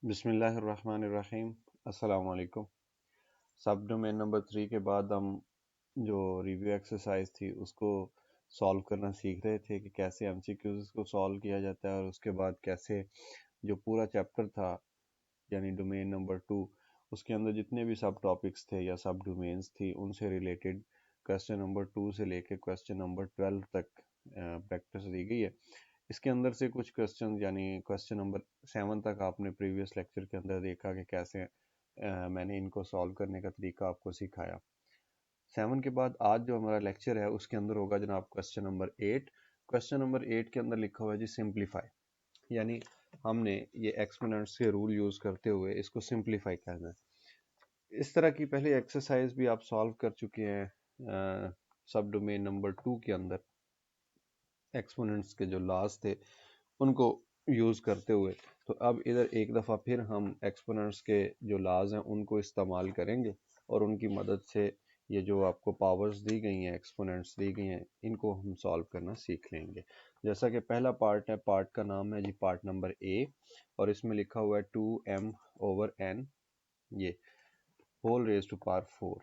बिस्मिल्लाहिर्रहमानिर्रहीम। अस्सलाम वालेकुम। सब डोमेन नंबर 3 के बाद हम जो रिव्यू एक्सरसाइज थी उसको सॉल्व करना सीख रहे थे कि कैसे एमसीक्यूज को सॉल्व किया जाता है और उसके बाद कैसे जो पूरा चैप्टर था यानी डोमेन नंबर 2 उसके अंदर जितने भी सब टॉपिक्स थे या सब डोमेन्स थी उनसे रिलेटेड क्वेश्चन नंबर 2 से लेकर क्वेश्चन नंबर 12 तक प्रैक्टिस दी गई है। इसके अंदर से कुछ क्वेश्चन यानी क्वेश्चन नंबर 7 तक आपने प्रीवियस लेक्चर के अंदर देखा कि कैसे मैंने इनको सॉल्व करने का तरीका आपको सिखाया। 7 के बाद आज जो हमारा लेक्चर है उसके अंदर होगा जनाब क्वेश्चन नंबर 8। क्वेश्चन नंबर 8 के अंदर लिखा हुआ है जी सिंप्लीफाई, यानी हमने ये एक्सपोनेंट्स के रूल यूज करते हुए इसको सिंप्लीफाई करना है। इस तरह की पहले एक्सरसाइज भी आप सॉल्व कर चुके हैं सब डोमेन नंबर 2 के अंदर। एक्सपोनेंट्स के जो लॉज थे उनको यूज़ करते हुए, तो अब इधर एक दफ़ा फिर हम एक्सपोनेंट्स के जो लॉज हैं उनको इस्तेमाल करेंगे और उनकी मदद से ये जो आपको पावर्स दी गई हैं, एक्सपोनेंट्स दी गई हैं, इनको हम सॉल्व करना सीख लेंगे। जैसा कि पहला पार्ट है, पार्ट का नाम है जी पार्ट नंबर ए और इसमें लिखा हुआ है 2m/n, ये होल रेज टू पावर 4।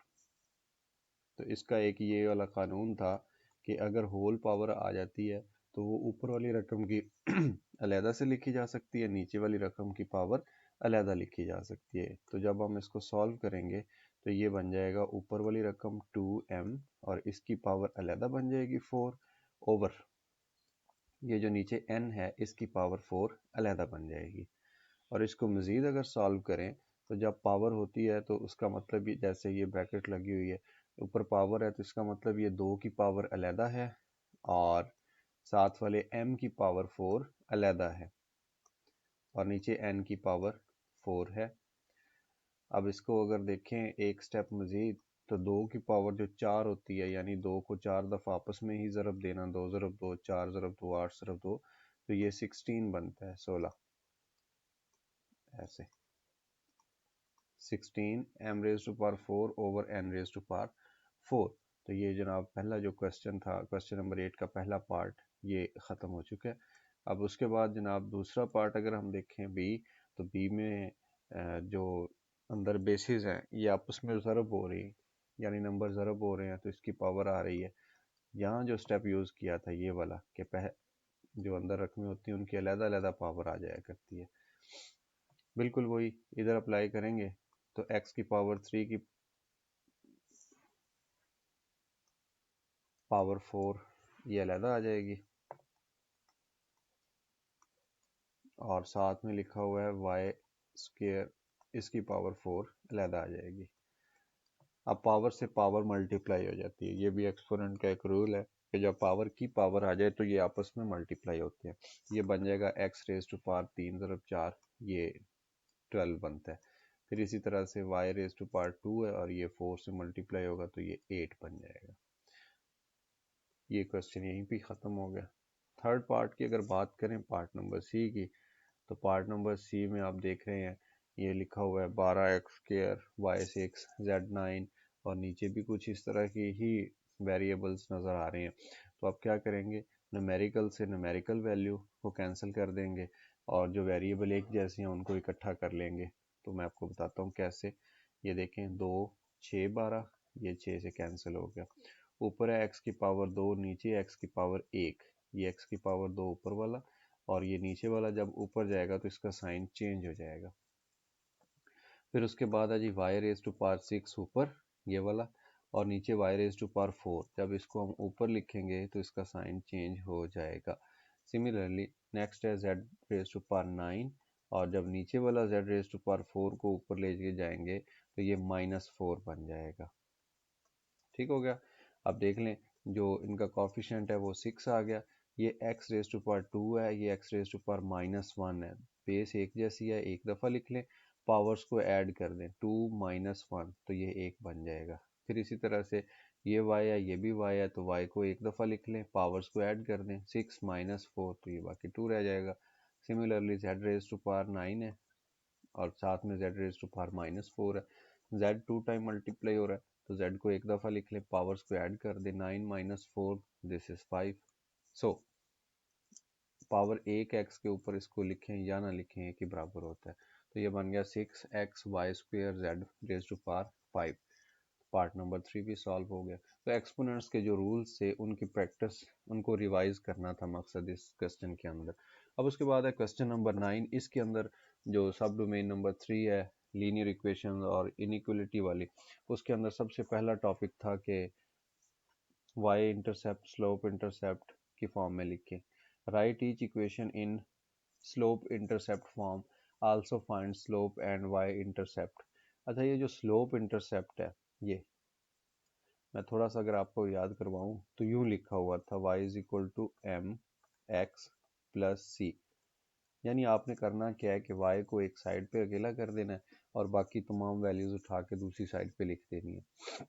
तो इसका एक ये वाला कानून था कि अगर होल पावर आ जाती है तो वो ऊपर वाली रकम की अलहदा से लिखी जा सकती है, नीचे वाली रकम की पावर अलहदा लिखी जा सकती है। तो जब हम इसको सॉल्व करेंगे तो ये बन जाएगा ऊपर वाली रकम 2m और इसकी पावर अलहदा बन जाएगी 4 ओवर ये जो नीचे n है इसकी पावर 4 अलहदा बन जाएगी। और इसको मज़ीद अगर सॉल्व करें तो जब पावर होती है तो उसका मतलब ये, जैसे ये ब्रैकेट लगी हुई है ऊपर पावर है तो इसका मतलब ये 2 की पावर अलहदा है और साथ वाले m की पावर 4 अलहदा है और नीचे n की पावर 4 है। अब इसको अगर देखें एक स्टेप मज़ीद तो 2 की पावर जो 4 होती है, यानी 2 को 4 दफ़ा आपस में ही ज़रब देना, 2 ज़रब 2 4 ज़रब 2 8 ज़रब 2, तो ये 16 बनता है, 16 ऐसे 16 m raise to power 4 over n raise to power 4। तो ये जनाब पहला जो क्वेश्चन था, क्वेश्चन नंबर 8 का पहला पार्ट, ये ख़त्म हो चुका है। अब उसके बाद जनाब दूसरा पार्ट अगर हम देखें बी, तो बी में जो अंदर बेसिस हैं ये आपस में ज़रब हो रही, यानी नंबर ज़रब हो रहे हैं तो इसकी पावर आ रही है। यहाँ जो स्टेप यूज़ किया था ये वाला कि जो अंदर रकमें होती हैं उनकी अलग-अलग पावर आ जाया करती है, बिल्कुल वही इधर अप्लाई करेंगे तो x की पावर 3 की पावर 4 ये अलहदा आ जाएगी और साथ में लिखा हुआ है y स्क्वायर, इसकी पावर 4 अलहदा आ जाएगी। अब पावर से पावर मल्टीप्लाई हो जाती है, ये भी एक्सपोनेंट का एक रूल है कि जब पावर की पावर आ जाए तो ये आपस में मल्टीप्लाई होते हैं। ये बन जाएगा x रेज टू पावर 3 ज़रब 4, ये 12 बनता है। फिर इसी तरह से y रेज टू पावर 2 है और ये 4 से मल्टीप्लाई होगा तो ये 8 बन जाएगा। ये क्वेश्चन यहीं पे ख़त्म हो गया। थर्ड पार्ट की अगर बात करें, पार्ट नंबर सी की, तो पार्ट नंबर सी में आप देख रहे हैं ये लिखा हुआ है 12x² y6 z9 और नीचे भी कुछ इस तरह की ही वेरिएबल्स नज़र आ रहे हैं। तो आप क्या करेंगे, न्यूमेरिकल से न्यूमेरिकल वैल्यू को कैंसिल कर देंगे और जो वेरिएबल एक जैसी हैं उनको इकट्ठा कर लेंगे। तो मैं आपको बताता हूँ कैसे। ये देखें 2 6 12, ये 6 से कैंसिल हो गया। ऊपर है x की पावर 2, नीचे x की पावर 1, ये x की पावर 2 ऊपर वाला और ये नीचे वाला जब ऊपर जाएगा तो इसका साइन चेंज हो जाएगा। फिर उसके बाद है जी y रेज टू पावर 6 ऊपर ये वाला और नीचे y रेज टू पावर 4, जब इसको हम ऊपर लिखेंगे तो इसका साइन चेंज हो जाएगा। सिमिलरली नेक्स्ट है z रेज टू पावर 9 और जब नीचे वाला z रेज टू पावर 4 को ऊपर ले जाएंगे तो ये -4 बन जाएगा। ठीक हो गया। अब देख लें जो इनका कॉफिशेंट है वो 6 आ गया। ये x रेज टू पावर 2 है, ये x रेज टू पावर -1 है। बेस एक जैसी है, एक दफ़ा लिख लें, पावर्स को ऐड कर दें 2 -1 तो ये 1 बन जाएगा। फिर इसी तरह से ये y है, ये भी y है, तो y को एक दफ़ा लिख लें, पावर्स को ऐड कर दें 6 -4 तो ये बाकी 2 रह जाएगा। Similarly z raise to power 9 है और साथ में z रेज टू पावर -4 है। z 2 टाइम मल्टीप्लाई हो रहा है तो z को एक दफ़ा लिख लें, पावर्स को ऐड कर दें 9 -4 दिस इज 5। सो पावर एक x के ऊपर इसको लिखें या ना लिखें एक ही बराबर होता है। तो ये बन गया 6x y² z⁻5। Part number 3 भी सॉल्व हो गया। तो एक्सपोनेंट्स के जो रूल्स थे उनकी प्रैक्टिस, उनको रिवाइज करना था मकसद इस क्वेश्चन के अंदर। अब उसके बाद है क्वेश्चन नंबर 9। इसके अंदर जो सब डोमेन नंबर 3 है, लीनियर इक्वेशन और इनइक्वलिटी वाली, उसके अंदर सबसे पहला टॉपिक था कि वाई इंटरसेप्ट स्लोप इंटरसेप्ट की फॉर्म में लिखें। Write each equation in slope intercept form, also find slope and y intercept. अच्छा, ये जो स्लोप इंटरसेप्ट है, ये मैं थोड़ा सा अगर आपको याद करवाऊं तो यूं लिखा हुआ था y is equal to m x plus c. यानी आपने करना क्या है कि y को एक साइड पे अकेला कर देना है और बाकी तमाम वैल्यूज उठा के दूसरी साइड पे लिख देनी है।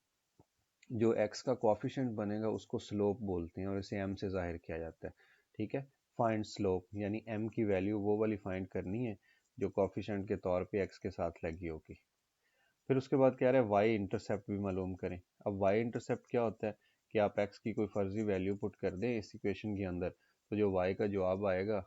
जो x का कोफिशिएंट बनेगा उसको स्लोप बोलते हैं और इसे m से जाहिर किया जाता है। ठीक है, फाइंड स्लोप यानी m की वैल्यू वो वाली फाइंड करनी है जो कोफिशिएंट के तौर पे x के साथ लगी होगी। फिर उसके बाद कह रहे हैं वाई इंटरसेप्ट भी मालूम करें। अब वाई इंटरसेप्ट क्या होता है कि आप एक्स की कोई फर्जी वैल्यू पुट कर दें इस इक्वेशन के अंदर, तो जो वाई का जवाब आएगा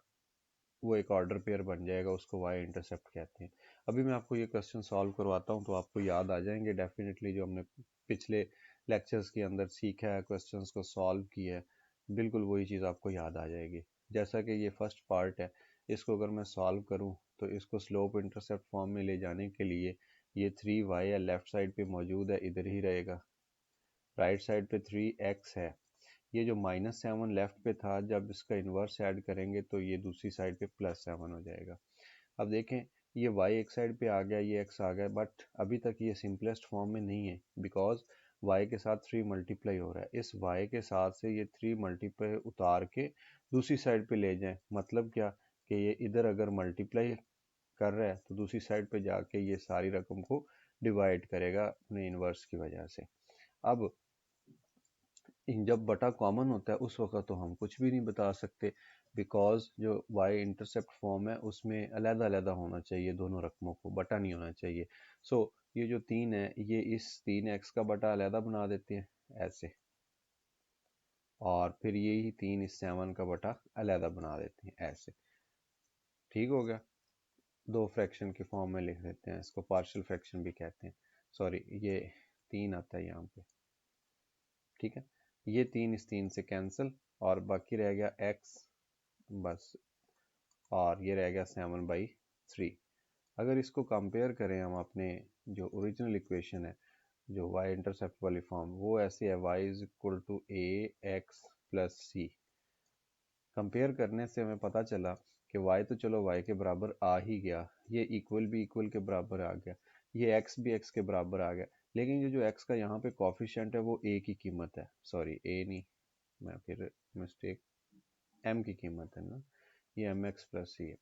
वो एक ऑर्डर पेयर बन जाएगा, उसको वाई इंटरसेप्ट कहते हैं। अभी मैं आपको ये क्वेश्चन सॉल्व करवाता हूँ तो आपको याद आ जाएंगे डेफिनेटली, जो हमने पिछले लेक्चर्स के अंदर सीखा है, क्वेश्चंस को सॉल्व किया है, बिल्कुल वही चीज़ आपको याद आ जाएगी। जैसा कि ये फर्स्ट पार्ट है, इसको अगर मैं सॉल्व करूँ तो इसको स्लोप इंटरसेप्ट फॉर्म में ले जाने के लिए ये 3y है, लेफ्ट साइड पे मौजूद है, इधर ही रहेगा। राइट साइड पे 3x है। ये जो -7 लेफ्ट पे था, जब इसका इन्वर्स ऐड करेंगे तो ये दूसरी साइड पे +7 हो जाएगा। अब देखें, ये y एक साइड पे आ गया, ये x आ गया, बट अभी तक ये सिंपलेस्ट फॉर्म में नहीं है, बिकॉज y के साथ 3 मल्टीप्लाई हो रहा है। इस y के साथ से ये 3 मल्टीप्लाई उतार के दूसरी साइड पे ले जाएं। मतलब क्या कि ये इधर अगर मल्टीप्लाई कर रहा है तो दूसरी साइड पे जाके ये सारी रकम को डिवाइड करेगा अपने इन्वर्स की वजह से। अब जब बटा कॉमन होता है उस वक्त तो हम कुछ भी नहीं बता सकते, बिकॉज जो y इंटरसेप्ट फॉर्म है उसमें अलग अलग होना चाहिए, दोनों रकमों को बटा नहीं होना चाहिए। सो ये जो 3 है ये इस 3x का बटा अलग बना देते हैं ऐसे, और फिर यही 3 इस 7 का बटा अलग बना देते हैं ऐसे। ठीक हो गया, दो फ्रैक्शन के फॉर्म में लिख देते हैं, इसको पार्शियल फ्रैक्शन भी कहते हैं। सॉरी, ये 3 आता है यहाँ पे। ठीक है, ये 3 इस 3 से कैंसिल और बाकी रह गया x बस, और ये रह गया 7/3। अगर इसको कंपेयर करें हम अपने जो ओरिजिनल इक्वेशन है, जो y इंटरसेप्ट वाली फॉर्म, वो ऐसे है y is equal to a x plus c. Compare करने से हमें पता चला कि y तो चलो y के बराबर आ ही गया, ये इक्वल भी इक्वल के बराबर आ गया, ये x भी x के बराबर आ गया, लेकिन ये जो x का यहाँ पे कॉफिशिएंट है वो a की कीमत है, सॉरी a नहीं, मैं फिर मिस्टेक, m की कीमत है ना, ये एम एक्स प्लस सी है,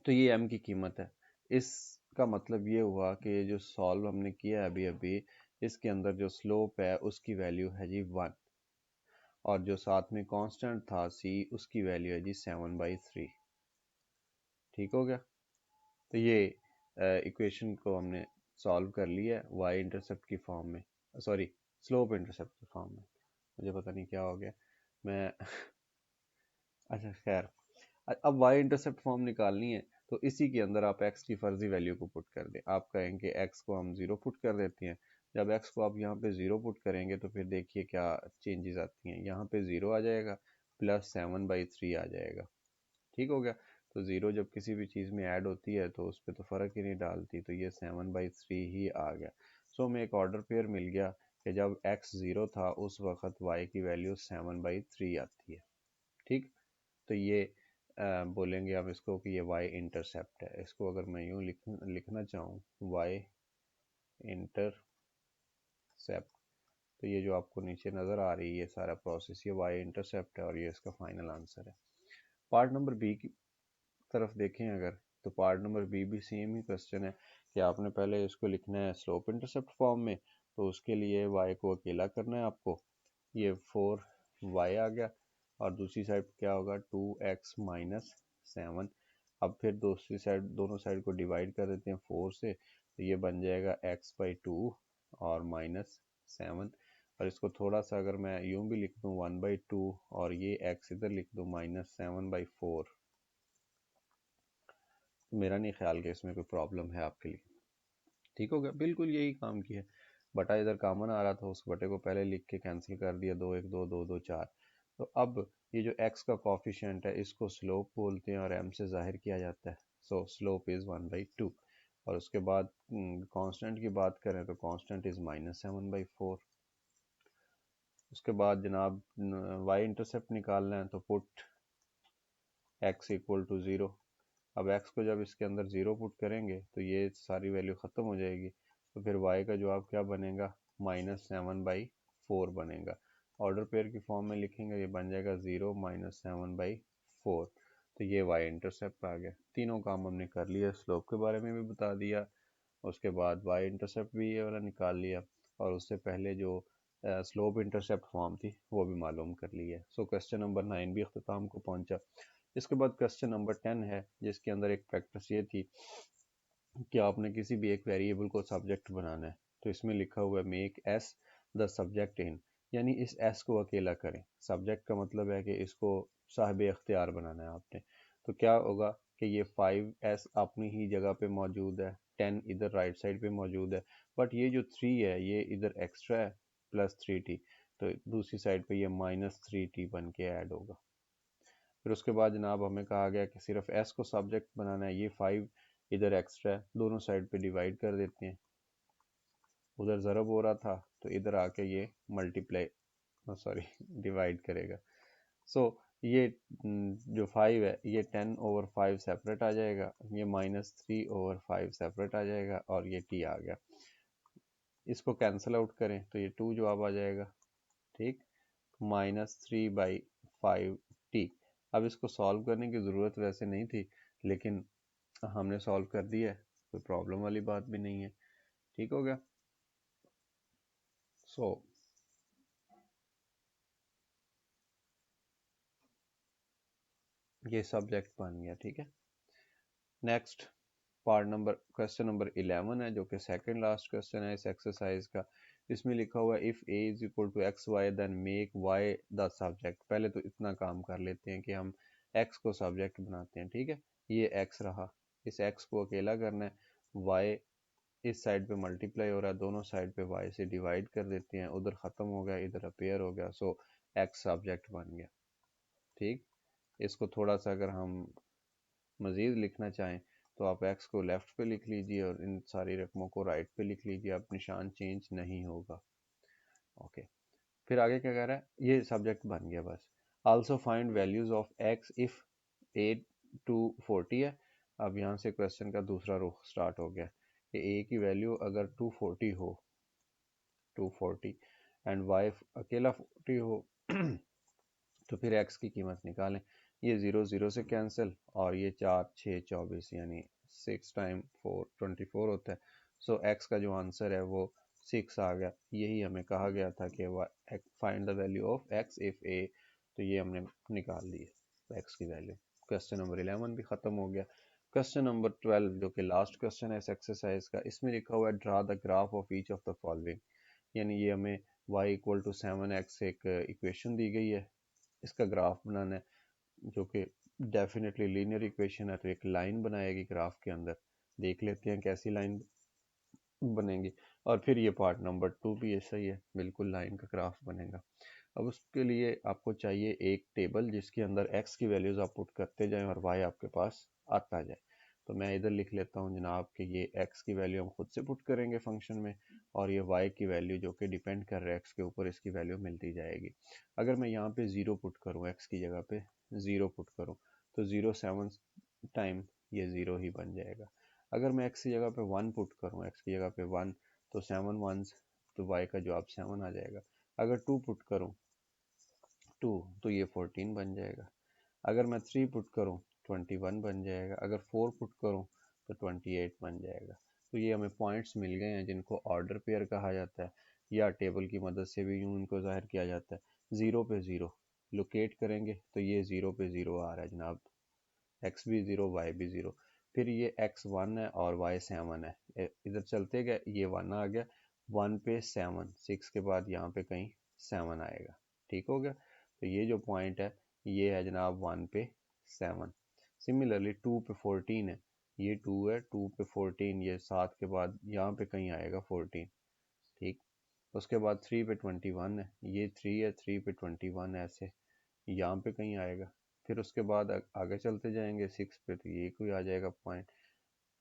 तो ये m की कीमत है। इसका मतलब ये हुआ कि ये जो सॉल्व हमने किया अभी अभी, इसके अंदर जो स्लोप है उसकी वैल्यू है जी 1, और जो साथ में कांस्टेंट था c उसकी वैल्यू है जी 7/3। ठीक हो गया, तो ये इक्वेशन को हमने सॉल्व कर लिया है y इंटरसेप्ट की फॉर्म में, सॉरी स्लोप इंटरसेप्ट की फॉर्म में। मुझे पता नहीं क्या हो गया मैं अच्छा खैर, अब y इंटरसेप्ट फॉर्म निकालनी है तो इसी के अंदर आप x की फर्जी वैल्यू को पुट कर दें। आप कहेंगे x को हम 0 पुट कर देते हैं। जब x को आप यहाँ पे 0 पुट करेंगे तो फिर देखिए क्या चेंजेस आती हैं, यहाँ पे 0 आ जाएगा, +7/3 आ जाएगा। ठीक हो गया, तो 0 जब किसी भी चीज़ में ऐड होती है तो उस पर तो फ़र्क ही नहीं डालती, तो ये 7/3 ही आ गया। सो हमें एक ऑर्डर पेयर मिल गया कि जब x 0 था उस वक्त y की वैल्यू 7/3 आती है। ठीक, तो ये बोलेंगे आप इसको कि ये y इंटरसेप्ट है। इसको अगर मैं यूँ लिखना चाहूँ y इंटरसेप्ट, तो ये जो आपको नीचे नज़र आ रही है ये सारा प्रोसेस, ये y इंटरसेप्ट है और ये इसका फाइनल आंसर है। पार्ट नंबर बी की तरफ देखें अगर, तो पार्ट नंबर बी भी सेम ही क्वेश्चन है कि आपने पहले इसको लिखना है स्लोप इंटरसेप्ट फॉर्म में, तो उसके लिए y को अकेला करना है आपको, ये 4y आ गया, और दूसरी साइड क्या होगा 2x माइनस 7। अब फिर दूसरी साइड, दोनों साइड को डिवाइड कर देते हैं 4 से, तो ये बन जाएगा x/2 और -7। और इसको थोड़ा सा अगर मैं यूं भी लिख दूं 1/2 और ये x इधर लिख दूं -7/4, मेरा नहीं ख्याल कि इसमें कोई प्रॉब्लम है आपके लिए। ठीक हो गया, बिल्कुल यही काम किया। बटा इधर कॉमन आ रहा था, उस बटे को पहले लिख के कैंसिल कर दिया, 2 1 2 2 2 4। तो अब ये जो x का कॉफिशिएंट है इसको स्लोप बोलते हैं और m से जाहिर किया जाता है। सो स्लोप इज़ 1/2। और उसके बाद कांस्टेंट की बात करें तो कांस्टेंट इज़ -7/4। उसके बाद जनाब y इंटरसेप्ट निकालना है तो पुट x इक्वल टू 0। अब x को जब इसके अंदर 0 पुट करेंगे तो ये सारी वैल्यू ख़त्म हो जाएगी। तो फिर y का जवाब क्या बनेगा, -7/4 बनेगा। ऑर्डर पेयर की फॉर्म में लिखेंगे, ये बन जाएगा 0 -7/4। तो ये y इंटरसेप्ट आ गया। तीनों काम हमने कर लिया, स्लोप के बारे में भी बता दिया, उसके बाद y इंटरसेप्ट भी ये वाला निकाल लिया, और उससे पहले जो स्लोप इंटरसेप्ट फॉर्म थी वो भी मालूम कर ली है। सो क्वेश्चन नंबर 9 भी अख्ताम को पहुंचा। इसके बाद क्वेश्चन नंबर 10 है, जिसके अंदर एक प्रैक्टिस ये थी कि आपने किसी भी एक वेरिएबल को सब्जेक्ट बनाना है। तो इसमें लिखा हुआ है make S the subject in, यानी इस एस को अकेला करें। सब्जेक्ट का मतलब है कि इसको साहिब इख्तियार बनाना है आपने। तो क्या होगा कि ये 5s अपनी ही जगह पे मौजूद है, 10 इधर राइट साइड पे मौजूद है, बट ये जो 3 है ये इधर एक्स्ट्रा है +3t, तो दूसरी साइड पे ये -3t बन के ऐड होगा। फिर उसके बाद जनाब हमें कहा गया कि सिर्फ एस को सब्जेक्ट बनाना है। ये 5 इधर एक्स्ट्रा है, दोनों साइड पे डिवाइड कर देते हैं। उधर ज़रब हो रहा था तो इधर आके ये मल्टीप्लाई, सॉरी डिवाइड करेगा। सो ये जो 5 है ये 10/5 सेपरेट आ जाएगा, ये -3/5 सेपरेट आ जाएगा, और ये t आ गया। इसको कैंसिल आउट करें तो ये 2 जवाब आ जाएगा। ठीक, -3/5t। अब इसको सॉल्व करने की ज़रूरत वैसे नहीं थी, लेकिन हमने सॉल्व कर दिया है, कोई प्रॉब्लम वाली बात भी नहीं है। ठीक हो गया। सो ये सब्जेक्ट बन गया। ठीक है, next part number question number 11 है, जो कि सेकंड लास्ट क्वेश्चन है इस एक्सरसाइज का। इसमें लिखा हुआ है if a is equal to x y then make y the subject. पहले तो इतना काम कर लेते हैं कि हम x को सब्जेक्ट बनाते हैं। ठीक है, ये x रहा, इस x को अकेला करना है। y इस साइड पे मल्टीप्लाई हो रहा है, दोनों साइड पे y से डिवाइड कर देते हैं, उधर ख़त्म हो गया, इधर अपेयर हो गया। सो x सब्जेक्ट बन गया। ठीक, इसको थोड़ा सा अगर हम मज़ीद लिखना चाहें तो आप x को लेफ़्ट पे लिख लीजिए और इन सारी रकमों को राइट पे लिख लीजिए, अब निशान चेंज नहीं होगा। ओके, फिर आगे क्या कह रहा है, ये सब्जेक्ट बन गया बस। Also find values of x if a to 40 है। अब यहाँ से क्वेश्चन का दूसरा रुख स्टार्ट हो गया कि a की वैल्यू अगर 240 हो, 240 एंड y अकेला 40 हो तो फिर x की कीमत निकालें। ये 0 0 से कैंसिल, और ये 4 6 24, यानी 6 टाइम 4 24 होता है। सो x का जो आंसर है वो 6 आ गया। यही हमें कहा गया था कि find the value of x if a, तो ये हमने निकाल दी है x की वैल्यू। क्वेश्चन नंबर 11 भी ख़त्म हो गया। क्वेश्चन नंबर 12 जो कि लास्ट क्वेश्चन है इस एक्सरसाइज का, इसमें लिखा हुआ है draw the graph of each of the following. यानी ये हमें y इक्वल टू 7x एक इक्वेशन दी गई है, इसका ग्राफ बनाना है, जो कि डेफिनेटली लीनियर इक्वेशन है, तो एक लाइन बनाएगी ग्राफ के अंदर। देख लेते हैं कैसी लाइन बनेगी। और फिर ये पार्ट नंबर 2 भी ऐसा ही है, बिल्कुल लाइन का ग्राफ बनेगा। अब उसके लिए आपको चाहिए एक टेबल जिसके अंदर x की वैल्यूज़ आप पुट करते जाएं और y आपके पास आता जाए। तो मैं इधर लिख लेता हूँ जनाब कि ये x की वैल्यू हम खुद से पुट करेंगे फंक्शन में, और ये y की वैल्यू जो कि डिपेंड कर रहा है x के ऊपर, इसकी वैल्यू मिलती जाएगी। अगर मैं यहाँ पे 0 पुट करूँ, x की जगह पे 0 पुट करूँ, तो 0 7 टाइम ये 0 ही बन जाएगा। अगर मैं x की जगह पे 1 पुट करूँ, x की जगह पे 1, तो 7 1s, तो y का जवाब 7 आ जाएगा। अगर 2 पुट करूँ 2, तो ये 14 बन जाएगा। अगर मैं 3 पुट करूँ 21 बन जाएगा। अगर 4 पुट करूँ तो 28 बन जाएगा। तो ये हमें पॉइंट्स मिल गए हैं जिनको ऑर्डर पेयर कहा जाता है, या टेबल की मदद से भी यूँ इनको ज़ाहिर किया जाता है। 0 पे 0 लोकेट करेंगे तो ये 0 पे 0 आ रहा है जनाब, x भी 0 y भी 0। फिर ये x 1 है और y 7 है, इधर चलते गए, ये 1 आ गया, 1 पे 7, 6 के बाद यहाँ पे कहीं 7 आएगा। ठीक हो गया, तो ये जो पॉइंट है ये है जनाब 1 पे 7। सिमिलरली 2 पे 14 है, ये 2 है, 2 पे 14, ये 7 के बाद यहाँ पे कहीं आएगा 14, ठीक। उसके बाद 3 पे 21 है, ये 3 है, 3 पे 21 ऐसे यहाँ पे कहीं आएगा। फिर उसके बाद आगे चलते जाएंगे 6 पे, तो ये कोई आ जाएगा पॉइंट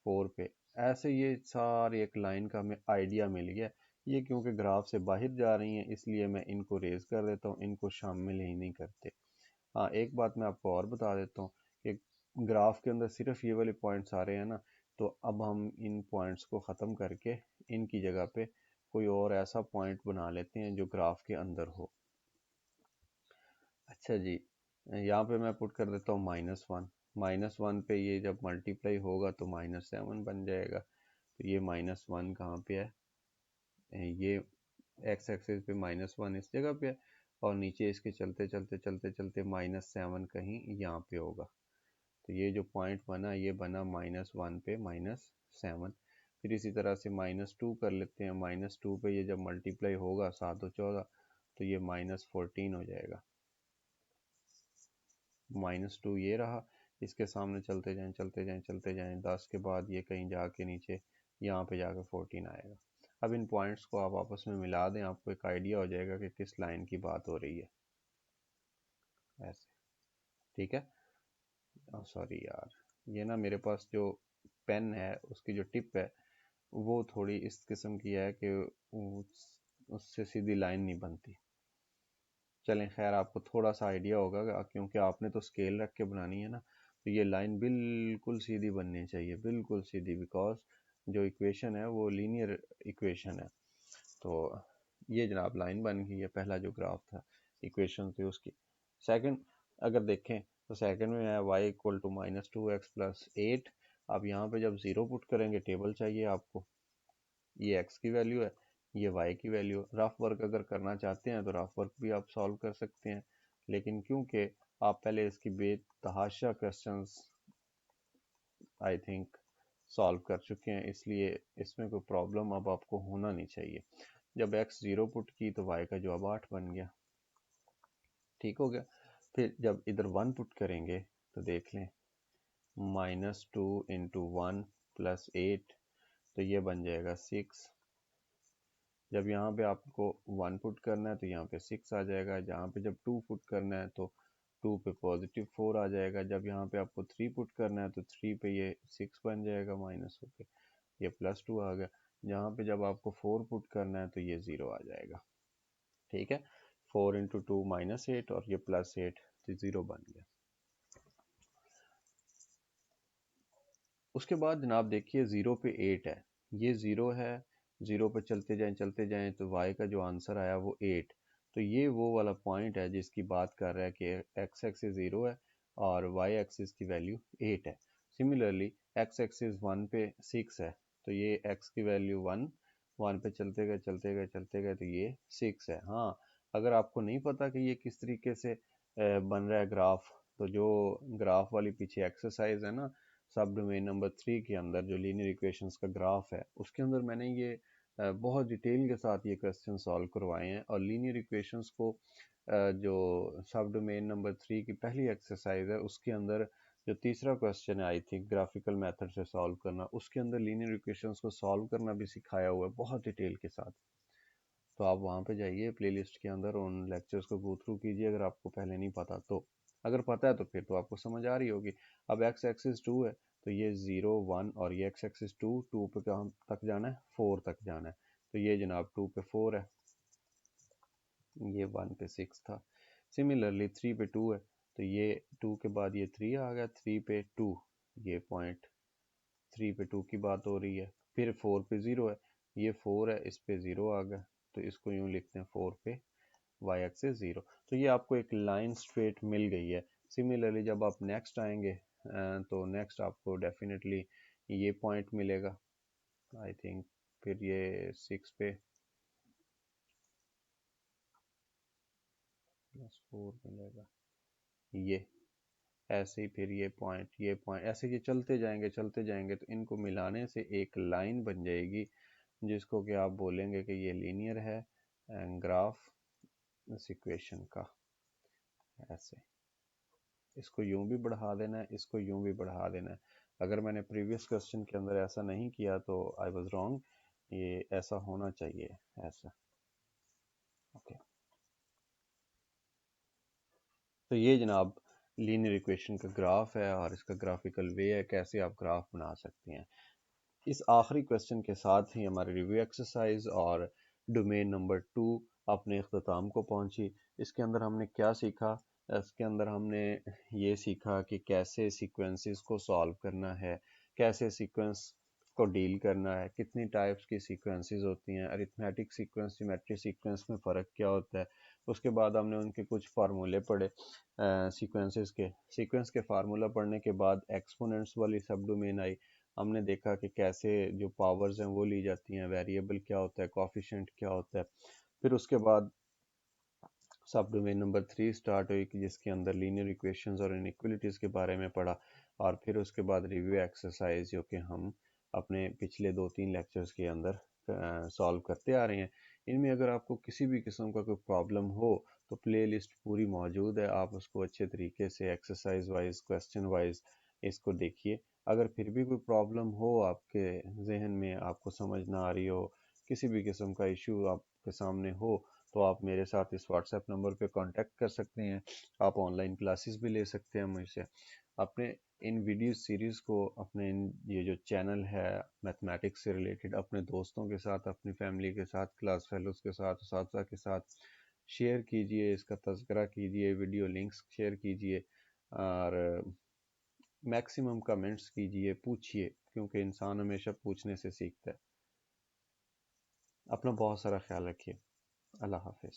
4 पे। ऐसे ये सारी एक लाइन का हमें आइडिया मिल गया। ये क्योंकि ग्राफ से बाहर जा रही हैं इसलिए मैं इनको रेज कर देता हूँ, इनको शामिल ही नहीं करते। हाँ, एक बात मैं आपको और बता देता हूँ कि ग्राफ के अंदर सिर्फ ये वाले पॉइंट्स आ रहे हैं ना, तो अब हम इन पॉइंट्स को ख़त्म करके इनकी जगह पे कोई और ऐसा पॉइंट बना लेते हैं जो ग्राफ के अंदर हो। अच्छा जी, यहाँ पे मैं पुट कर देता हूँ -1। -1 पे ये जब मल्टीप्लाई होगा तो -7 बन जाएगा। तो ये -1 कहाँ पे है, ये एक्स एक्सिस पे -1 इस जगह पे है, और नीचे इसके चलते चलते चलते चलते -7 कहीं यहाँ पे होगा। तो ये जो पॉइंट बना ये बना -1 पे -7। फिर इसी तरह से -2 कर लेते हैं। -2 पे ये जब मल्टीप्लाई होगा 7 और 14, तो ये -14 हो जाएगा। -2 ये रहा, इसके सामने चलते जाएं चलते जाएं चलते जाएं, 10 के बाद ये कहीं जाके नीचे यहाँ पे जाकर 14 आएगा। अब इन पॉइंट्स को आप आपस में मिला दें, आपको एक आइडिया हो जाएगा कि किस लाइन की बात हो रही है। ऐसे, ठीक है। सॉरी यार, ये ना मेरे पास जो पेन है उसकी जो टिप है वो थोड़ी इस किस्म की है कि उससे सीधी लाइन नहीं बनती। चलें, खैर आपको थोड़ा सा आइडिया होगा क्योंकि आपने तो स्केल रख के बनानी है ना, तो ये लाइन बिल्कुल सीधी बननी चाहिए, बिल्कुल सीधी, बिकॉज जो इक्वेशन है वो लीनियर इक्वेशन है। तो ये जनाब लाइन बन गई है, पहला जो ग्राफ था इक्वेशन थी उसकी। सेकंड अगर देखें तो सेकंड में है y equal to -2x plus 8। अब यहाँ पे जब ज़ीरो पुट करेंगे, टेबल चाहिए आपको, ये x की वैल्यू है, ये y की वैल्यू। रफ वर्क अगर करना चाहते हैं तो रफ वर्क भी आप सॉल्व कर सकते हैं, लेकिन क्योंकि आप पहले इसकी बेतहाशा क्वेश्चंस आई थिंक सॉल्व कर चुके हैं, इसलिए इसमें कोई प्रॉब्लम अब आपको होना नहीं चाहिए। जब x 0 पुट की तो y का जवाब 8 बन गया, ठीक हो गया। फिर जब इधर 1 पुट करेंगे तो देख लें, -2 इंटू 1 प्लस 8, तो ये बन जाएगा 6। जब यहाँ पे आपको 1 पुट करना है तो यहाँ पे 6 आ जाएगा। जहाँ पे जब 2 पुट करना है तो 2 पे +4 आ जाएगा। जब यहाँ पे आपको 3 पुट करना है तो 3 पे ये 6 बन जाएगा माइनस होके, ये +2 आ गया। जहाँ पे जब आपको 4 पुट करना है तो ये 0 आ जाएगा, ठीक है। 4 इंटू 2 -8 और ये +8, तो 0 बन गया। उसके बाद जनाब देखिए 0 पे 8 है, ये 0 है, 0 पे चलते जाएं तो y का जो आंसर आया वो 8। तो ये वो वाला पॉइंट है जिसकी बात कर रहा है कि x एक्सिस 0 है और y एक्सिस की वैल्यू 8 है। सिमिलरली x एक्सिस 1 पे 6 है, तो ये x की वैल्यू 1, 1 पे चलते गए तो ये 6 है। हाँ, अगर आपको नहीं पता कि ये किस तरीके से बन रहा है ग्राफ, तो जो ग्राफ वाली पीछे एक्सरसाइज है ना, सब डोमेन नंबर 3 के अंदर जो लीनियर इक्वेशंस का ग्राफ है, उसके अंदर मैंने ये बहुत डिटेल के साथ ये क्वेश्चन सॉल्व करवाए हैं। और लीनियर इक्वेशंस को जो सब डोमेन नंबर 3 की पहली एक्सरसाइज है उसके अंदर जो तीसरा क्वेश्चन है आई थिंक ग्राफिकल मेथड से सॉल्व करना, उसके अंदर लीनियर इक्वेशंस को सॉल्व करना भी सिखाया हुआ है बहुत डिटेल के साथ। तो आप वहाँ पे जाइए प्लेलिस्ट के अंदर, उन लेक्चर्स को गो थ्रू कीजिए अगर आपको पहले नहीं पता तो। अगर पता है तो फिर तो आपको समझ आ रही होगी। अब x एक्सिस 2 है, तो ये 0 1, और ये x एक्सिस 2, 2 पे कहाँ तक जाना है, 4 तक जाना है। तो ये जनाब 2 पे 4 है, ये 1 पे 6 था। सिमिलरली 3 पे 2 है, तो ये 2 के बाद ये 3 आ गया, 3 पे 2, ये पॉइंट 3 पे 2 की बात हो रही है। फिर 4 पे 0 है, ये 4 है, इस पे 0 आ गया, तो इसको यूँ लिखते हैं 4 पे y एक्सिस 0। तो ये आपको एक लाइन स्ट्रेट मिल गई है। सिमिलरली जब आप नेक्स्ट आएंगे तो नेक्स्ट आपको डेफिनेटली ये पॉइंट मिलेगा आई थिंक, फिर ये 6 पे +4 मिलेगा, ये ऐसे ही फिर ये पॉइंट ऐसे ये चलते जाएंगे तो इनको मिलाने से एक लाइन बन जाएगी जिसको कि आप बोलेंगे कि ये लीनियर है ग्राफ इस इक्वेशन का। ऐसे इसको यूं भी बढ़ा देना है, इसको यूं भी बढ़ा देना है। अगर मैंने प्रीवियस क्वेश्चन के अंदर ऐसा नहीं किया तो आई वाज रॉन्ग, ये ऐसा होना चाहिए, ऐसा। ओके, तो ये जनाब लीनियर इक्वेशन का ग्राफ है और इसका ग्राफिकल वे है कैसे आप ग्राफ बना सकते हैं। इस आखिरी क्वेश्चन के साथ ही हमारी रिव्यू एक्सरसाइज और डोमेन नंबर 2 अपने अख्ताम को पहुंची। इसके अंदर हमने क्या सीखा? इसके अंदर हमने ये सीखा कि कैसे सीक्वेंसेस को सॉल्व करना है, कैसे सीक्वेंस को डील करना है, कितनी टाइप्स की सीक्वेंसेस होती हैं, अरिथमेटिक सीक्वेंस, ज्योमेट्रिक सीक्वेंस में फ़र्क क्या होता है। उसके बाद हमने उनके कुछ फार्मूले पढ़े सीक्वेंसेस के। सीक्वेंस के फार्मूला पढ़ने के बाद एक्सपोनेंट्स वाली सब डोमेन आई। हमने देखा कि कैसे जो पावर्स हैं वो ली जाती हैं, वेरिएबल क्या होता है, कोफिशिएंट क्या होता है। फिर उसके बाद सब डोमेन नंबर 3 स्टार्ट हुई कि जिसके अंदर लीनियर इक्वेशंस और इनइक्वालिटीज़ के बारे में पढ़ा। और फिर उसके बाद रिव्यू एक्सरसाइज जो कि हम अपने पिछले 2-3 लेक्चर्स के अंदर सॉल्व करते आ रहे हैं। इनमें अगर आपको किसी भी किस्म का कोई प्रॉब्लम हो तो प्ले लिस्ट पूरी मौजूद है, आप उसको अच्छे तरीके से एक्सरसाइज वाइज, क्वेश्चन वाइज इसको देखिए। अगर फिर भी कोई प्रॉब्लम हो आपके जहन में, आपको समझ ना आ रही हो, किसी भी किस्म का इशू आपके सामने हो, तो आप मेरे साथ इस व्हाट्सएप नंबर पे कांटेक्ट कर सकते हैं। आप ऑनलाइन क्लासेस भी ले सकते हैं मुझसे। अपने इन वीडियो सीरीज़ को अपने ये जो चैनल है मैथमेटिक्स से रिलेटेड, अपने दोस्तों के साथ, अपनी फैमिली के साथ, क्लास फेलोज़ के साथ, उस्ताद के साथ शेयर कीजिए, इसका तज़किरा कीजिए, वीडियो लिंक्स शेयर कीजिए और मैक्सिमम कमेंट्स कीजिए, पूछिए, क्योंकि इंसान हमेशा पूछने से सीखता है। अपना बहुत सारा ख्याल रखिए। अल्लाह हाफिज़।